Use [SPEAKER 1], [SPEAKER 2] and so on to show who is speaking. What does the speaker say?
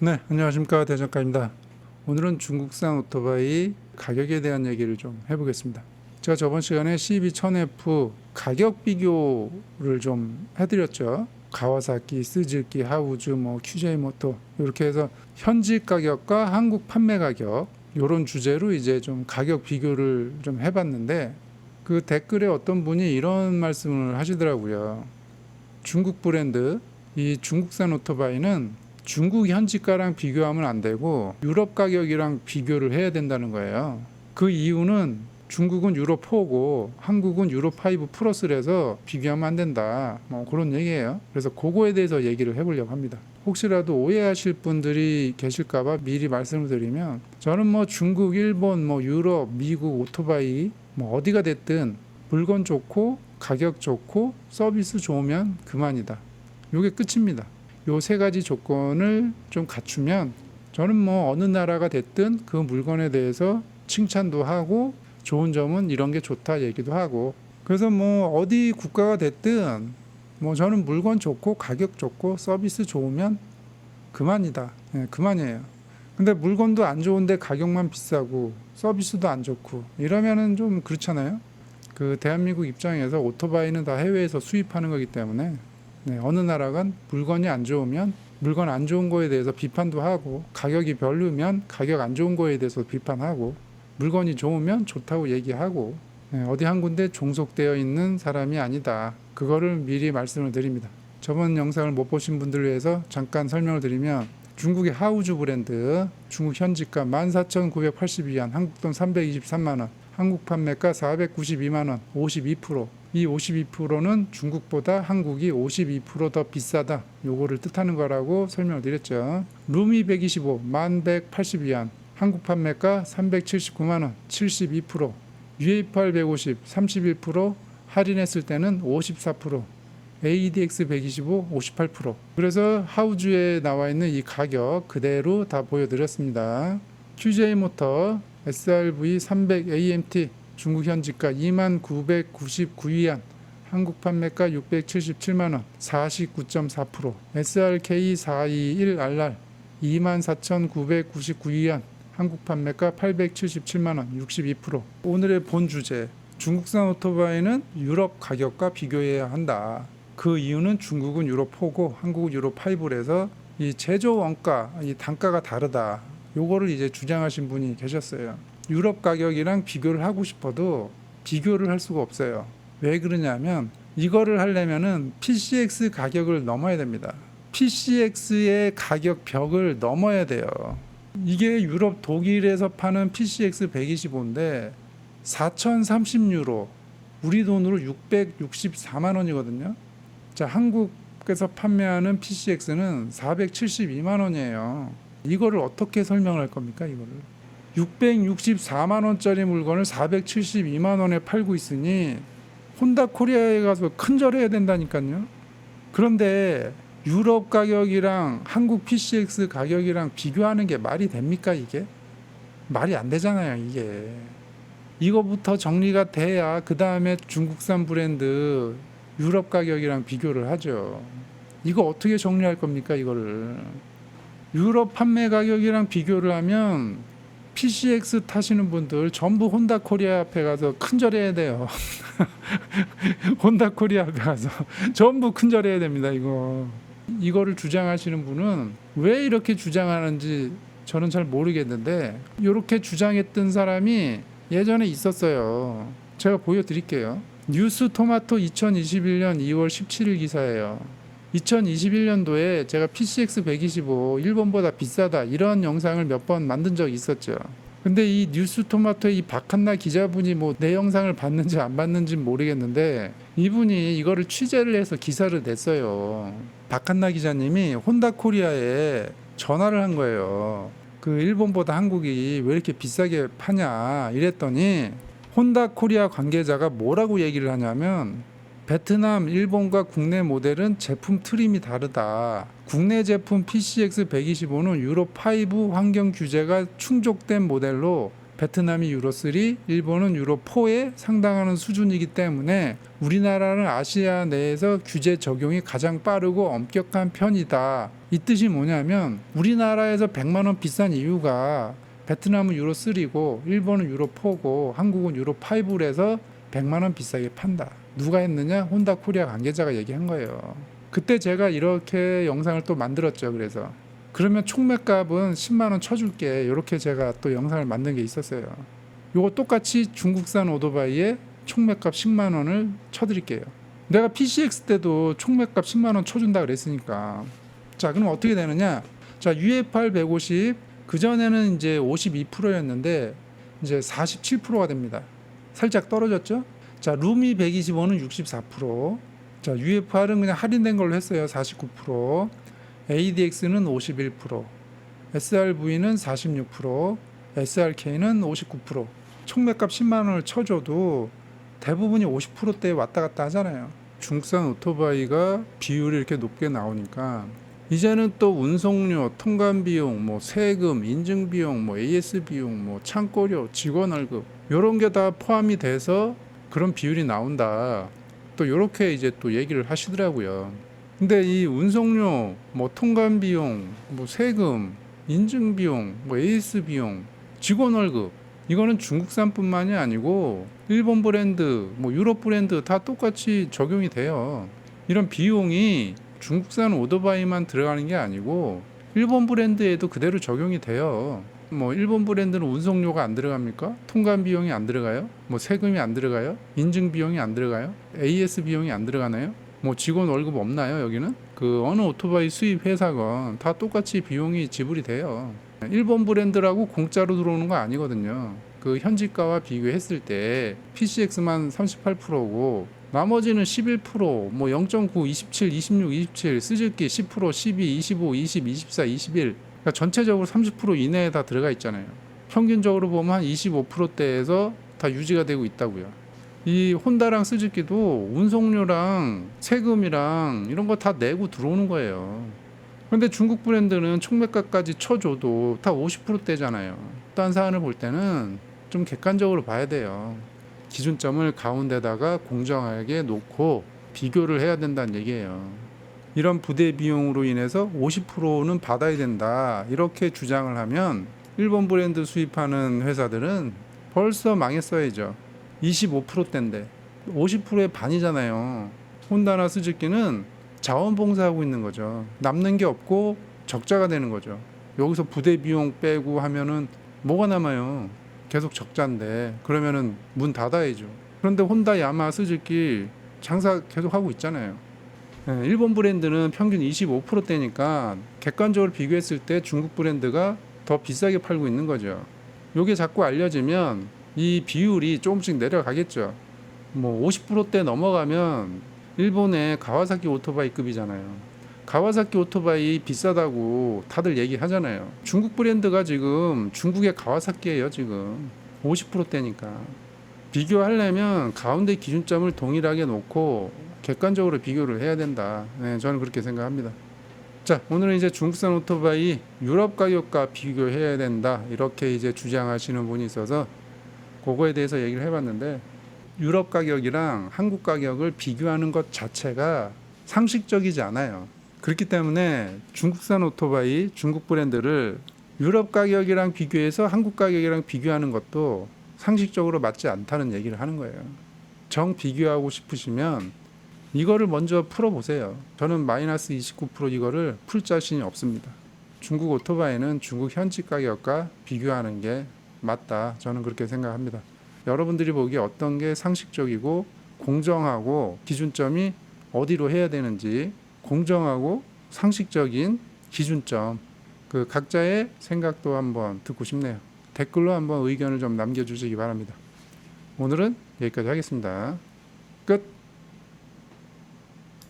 [SPEAKER 1] 네, 안녕하십니까. 대전가입니다. 오늘은 중국산 오토바이 가격에 대한 얘기를 좀 해보겠습니다. 제가 저번 시간에 CB1000F 가격 비교를 좀 해드렸죠. 가와사키, 스즈키, 하우즈, QJ 모터 이렇게 해서 현지 가격과 한국 판매 가격 이런 주제로 이제 좀 가격 비교를 좀 해봤는데 그 댓글에 어떤 분이 이런 말씀을 하시더라고요. 중국 브랜드, 이 중국산 오토바이는 중국 현지가랑 비교하면 안 되고 유럽 가격이랑 비교를 해야 된다는 거예요. 그 이유는 중국은 유로 4고 한국은 유로 5 플러스라서 비교하면 안 된다. 그런 얘기예요. 그래서 그거에 대해서 얘기를 해보려고 합니다. 혹시라도 오해하실 분들이 계실까봐 미리 말씀을 드리면 저는 중국, 일본, 유럽, 미국 오토바이 어디가 됐든 물건 좋고 가격 좋고 서비스 좋으면 그만이다. 요게 끝입니다. 요 세 가지 조건을 좀 갖추면 저는 어느 나라가 됐든 그 물건에 대해서 칭찬도 하고 좋은 점은 이런 게 좋다 얘기도 하고 그래서 어디 국가가 됐든 저는 물건 좋고 가격 좋고 서비스 좋으면 그만이다. 네, 그만이에요. 근데 물건도 안 좋은데 가격만 비싸고 서비스도 안 좋고 이러면은 좀 그렇잖아요. 그 대한민국 입장에서 오토바이는 다 해외에서 수입하는 거기 때문에 어느 나라가 물건이 안 좋으면 물건 안 좋은 거에 대해서 비판도 하고 가격이 별로면 가격 안 좋은 거에 대해서 비판하고 물건이 좋으면 좋다고 얘기하고 어디 한 군데 종속되어 있는 사람이 아니다. 그거를 미리 말씀을 드립니다. 저번 영상을 못 보신 분들을 위해서 잠깐 설명을 드리면 중국의 하우즈 브랜드 중국 현지가 14,982원 한국 돈 323만원 한국 판매가 492만원 52%. 이 52%는 중국보다 한국이 52% 더 비싸다. 요거를 뜻하는 거라고 설명을 드렸죠. 루미 125 1182원 한국 판매가 379만원 72%. UA8 150 31% 할인했을 때는 54%. ADX 125 58%. 그래서 하우즈에 나와 있는 이 가격 그대로 다 보여드렸습니다. QJ 모터 SRV 300 AMT 중국 현지가 2999위안 한국 판매가 677만원 49.4%. SRK 421RR 24,999위안 한국 판매가 877만원 62%. 오늘의 본 주제 중국산 오토바이는 유럽 가격과 비교해야 한다. 그 이유는 중국은 유로 4고 한국은 유로 5라서 이 제조 원가, 이 단가가 다르다. 요거를 이제 주장하신 분이 계셨어요. 유럽 가격이랑 비교를 하고 싶어도 비교를 할 수가 없어요. 왜 그러냐면 이거를 하려면은 PCX 가격을 넘어야 됩니다. PCX의 가격 벽을 넘어야 돼요. 이게 유럽 독일에서 파는 PCX 125인데 4,030유로 우리 돈으로 664만 원이거든요. 자, 한국에서 판매하는 PCX는 472만 원이에요. 이거를 어떻게 설명할 겁니까, 이거를? 664만 원짜리 물건을 472만 원에 팔고 있으니 혼다 코리아에 가서 큰절해야 된다니까요. 그런데 유럽 가격이랑 한국 PCX 가격이랑 비교하는 게 말이 됩니까, 이게? 말이 안 되잖아요, 이게. 이거부터 정리가 돼야 그 다음에 중국산 브랜드 유럽 가격이랑 비교를 하죠. 이거 어떻게 정리할 겁니까, 이거를? 유럽 판매 가격이랑 비교를 하면 PCX 타시는 분들 전부 혼다 코리아 앞에 가서 큰절해야 돼요. 혼다 코리아 앞에 가서 전부 큰절해야 됩니다. 이거를 주장하시는 분은 왜 이렇게 주장하는지 저는 잘 모르겠는데 이렇게 주장했던 사람이 예전에 있었어요. 제가 보여드릴게요. 뉴스 토마토 2021년 2월 17일 기사예요. 2021년도에 제가 PCX 125 일본보다 비싸다 이런 영상을 몇 번 만든 적이 있었죠. 근데 이 뉴스 토마토의 이 박한나 기자분이 내 영상을 봤는지 안 봤는지 모르겠는데 이분이 이거를 취재를 해서 기사를 냈어요. 박한나 기자님이 혼다 코리아에 전화를 한 거예요. 그 일본보다 한국이 왜 이렇게 비싸게 파냐 이랬더니 혼다 코리아 관계자가 뭐라고 얘기를 하냐면 베트남, 일본과 국내 모델은 제품 트림이 다르다. 국내 제품 PCX 125는 유로 5 환경 규제가 충족된 모델로 베트남이 유로 3, 일본은 유로 4에 상당하는 수준이기 때문에 우리나라는 아시아 내에서 규제 적용이 가장 빠르고 엄격한 편이다. 이 뜻이 뭐냐면 우리나라에서 100만 원 비싼 이유가 베트남은 유로 3고 일본은 유로 4고 한국은 유로 5로 해서 100만 원 비싸게 판다. 누가 했느냐? 혼다 코리아 관계자가 얘기한 거예요. 그때 제가 이렇게 영상을 또 만들었죠. 그래서 그러면 총매값은 10만 원 쳐줄게. 이렇게 제가 또 영상을 만든 게 있었어요. 요거 똑같이 중국산 오토바이에 총매값 10만 원을 쳐드릴게요. 내가 PCX 때도 총매값 10만 원 쳐준다 그랬으니까. 자, 그럼 어떻게 되느냐? 자, UFR 150 그전에는 이제 52%였는데 이제 47%가 됩니다. 살짝 떨어졌죠? 자, 루미 125는 64%. 자, UFR은 그냥 할인된 걸로 했어요. 49%. ADX는 51%, SRV는 46%, SRK는 59%. 총매값 10만 원을 쳐줘도 대부분이 50%대에 왔다 갔다 하잖아요. 중국산 오토바이가 비율이 이렇게 높게 나오니까 이제는 또 운송료, 통관 비용, 뭐 세금, 인증 비용, 뭐 AS 비용, 뭐 창고료, 직원 월급 이런 게 다 포함이 돼서 그런 비율이 나온다. 또 이렇게 이제 또 얘기를 하시더라고요. 근데 이 운송료, 뭐 통관 비용, 뭐 세금, 인증 비용, 뭐 AS 비용, 직원 월급 이거는 중국산뿐만이 아니고 일본 브랜드, 뭐 유럽 브랜드 다 똑같이 적용이 돼요. 이런 비용이 중국산 오토바이만 들어가는 게 아니고 일본 브랜드에도 그대로 적용이 돼요. 뭐 일본 브랜드는 운송료가 안 들어갑니까? 통관 비용이 안 들어가요? 뭐 세금이 안 들어가요? 인증 비용이 안 들어가요? AS 비용이 안 들어가나요? 뭐 직원 월급 없나요? 여기는? 그 어느 오토바이 수입 회사건 다 똑같이 비용이 지불이 돼요. 일본 브랜드라고 공짜로 들어오는 거 아니거든요. 그 현지가와 비교했을 때 PCX만 38%고 나머지는 11%, 뭐 0.9, 27, 26, 27, 스즈키 10%, 12, 25, 20, 24, 21. 그러니까 전체적으로 30% 이내에 다 들어가 있잖아요. 평균적으로 보면 한 25%대에서 다 유지가 되고 있다고요. 이 혼다랑 스즈키도 운송료랑 세금이랑 이런 거 다 내고 들어오는 거예요. 그런데 중국 브랜드는 총매가까지 쳐줘도 다 50%대잖아요. 딴 사안을 볼 때는 좀 객관적으로 봐야 돼요. 기준점을 가운데다가 공정하게 놓고 비교를 해야 된다는 얘기예요. 이런 부대 비용으로 인해서 50%는 받아야 된다. 이렇게 주장을 하면 일본 브랜드 수입하는 회사들은 벌써 망했어야죠. 25%대인데 50%의 반이잖아요. 혼다나 스즈키는 자원봉사하고 있는 거죠. 남는 게 없고 적자가 되는 거죠. 여기서 부대 비용 빼고 하면은 뭐가 남아요? 계속 적자인데 그러면은 문 닫아야죠. 그런데 혼다, 야마, 스즈키 장사 계속 하고 있잖아요. 일본 브랜드는 평균 25%대니까 객관적으로 비교했을 때 중국 브랜드가 더 비싸게 팔고 있는 거죠. 요게 자꾸 알려지면 이 비율이 조금씩 내려가겠죠. 뭐 50%대 넘어가면 일본의 가와사키 오토바이급이잖아요. 가와사키 오토바이 비싸다고 다들 얘기하잖아요. 중국 브랜드가 지금 중국의 가와사키예요. 지금 50%대니까 비교하려면 가운데 기준점을 동일하게 놓고 객관적으로 비교를 해야 된다. 네, 저는 그렇게 생각합니다. 자, 오늘은 이제 중국산 오토바이 유럽 가격과 비교해야 된다. 이렇게 이제 주장하시는 분이 있어서 그거에 대해서 얘기를 해봤는데 유럽 가격이랑 한국 가격을 비교하는 것 자체가 상식적이지 않아요. 그렇기 때문에 중국산 오토바이, 중국 브랜드를 유럽 가격이랑 비교해서 한국 가격이랑 비교하는 것도 상식적으로 맞지 않다는 얘기를 하는 거예요. 정 비교하고 싶으시면 이거를 먼저 풀어보세요. 저는 마이너스 29% 이거를 풀 자신이 없습니다. 중국 오토바이는 중국 현지 가격과 비교하는 게 맞다. 저는 그렇게 생각합니다. 여러분들이 보기에 어떤 게 상식적이고 공정하고 기준점이 어디로 해야 되는지 공정하고 상식적인 기준점 그 각자의 생각도 한번 듣고 싶네요. 댓글로 한번 의견을 좀 남겨주시기 바랍니다. 오늘은 여기까지 하겠습니다. 끝.